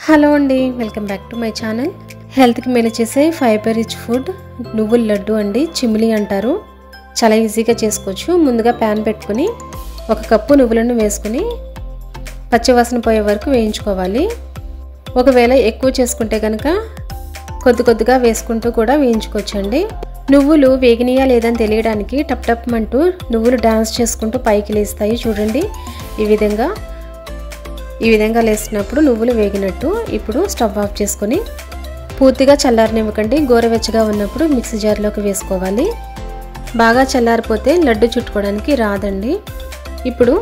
Hello అండి, welcome back to my channel. హెల్త్కి మేలు చేసే ఫైబర్ రిచ్ ఫుడ్ నువ్వుల లడ్డు అండి, చిమిలి అంటారు. చాలా ఈజీగా చేసుకోవచ్చు. ముందుగా ప్యాన్ పెట్టుకుని 1 కప్పు నువ్వులను వేసుకుని పచ్చివాసన పోయే వరకు వేయించుకోవాలి. ఒకవేళ ఎక్కువ చేసుకుంటే కనుక కొద్దిగా వేసుకుంటూ కూడా వేయించుకోవచ్చండి. నువ్వులు వేగినాయా లేదని తెలియడానికి టప్ టప్ మంటూ నువ్వులు డాన్స్ చేసుకుంటూ పైకి లేస్తాయి చూడండి. ఈ విధంగా లేసినప్పుడు నువ్వులు వేగినట్టు. ఇప్పుడు స్టవ్ ఆఫ్ చేసుకొని పూర్తిగా చల్లారనివ్వకండి. గోరువెచ్చగా ఉన్నప్పుడు మిక్సీ జార్లోకి వేసుకోవాలి. బాగా చల్లారిపోతే లడ్డు చుట్టుకోవడానికి రాదండి. ఇప్పుడు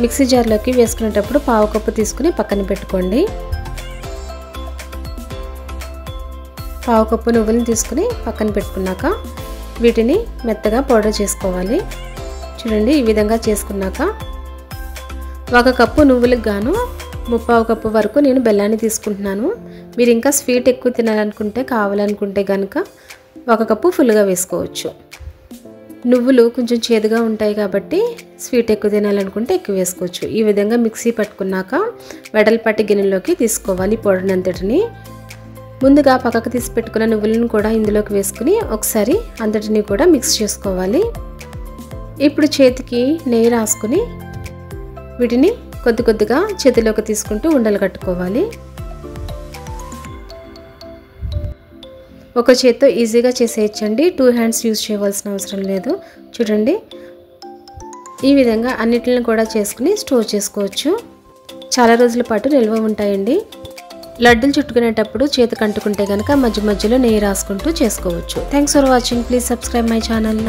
మిక్సీ జార్లోకి వేసుకునేటప్పుడు 1/2 కప్పు తీసుకుని పక్కన పెట్టుకోండి. 1/2 కప్పు నువ్వులను తీసుకుని పక్కన పెట్టుకున్నాక వీటిని మెత్తగా పౌడర్ చేసుకోవాలి. చూడండి, ఈ విధంగా చేసుకున్నాక 1 కప్పు నువ్వులకు గాను 3/4 కప్పు వరకు నేను బెల్లాన్ని తీసుకుంటున్నాను. మీరు ఇంకా స్వీట్ ఎక్కువ తినాలనుకుంటే కావాలనుకుంటే కనుక 1 కప్పు ఫుల్గా వేసుకోవచ్చు. నువ్వులు కొంచెం చేదుగా ఉంటాయి కాబట్టి స్వీట్ ఎక్కువ తినాలనుకుంటే ఎక్కువ వేసుకోవచ్చు. ఈ విధంగా మిక్సీ పట్టుకున్నాక వెడల్పాటి గిన్నెలోకి తీసుకోవాలి పౌడర్ అంతటిని. ముందుగా పక్కకు తీసి పెట్టుకున్న నువ్వులను కూడా ఇందులోకి వేసుకుని ఒకసారి అంతటిని కూడా మిక్స్ చేసుకోవాలి. ఇప్పుడు చేతికి నెయ్యి రాసుకుని వీటిని కొద్దిగా చేతిలోకి తీసుకుంటూ ఉండలు కట్టుకోవాలి. ఒక చేత్తో ఈజీగా చేసేయచ్చండి. 2 హ్యాండ్స్ యూజ్ చేయవలసిన అవసరం లేదు. చూడండి, ఈ విధంగా అన్నిటిని కూడా చేసుకుని స్టోర్ చేసుకోవచ్చు. చాలా రోజుల పాటు నిల్వ ఉంటాయండి. లడ్డూలు చుట్టుకునేటప్పుడు చేతికి అంటుకుంటే కనుక మధ్య మధ్యలో నెయ్యి రాసుకుంటూ చేసుకోవచ్చు. Thanks for watching. Please subscribe my channel.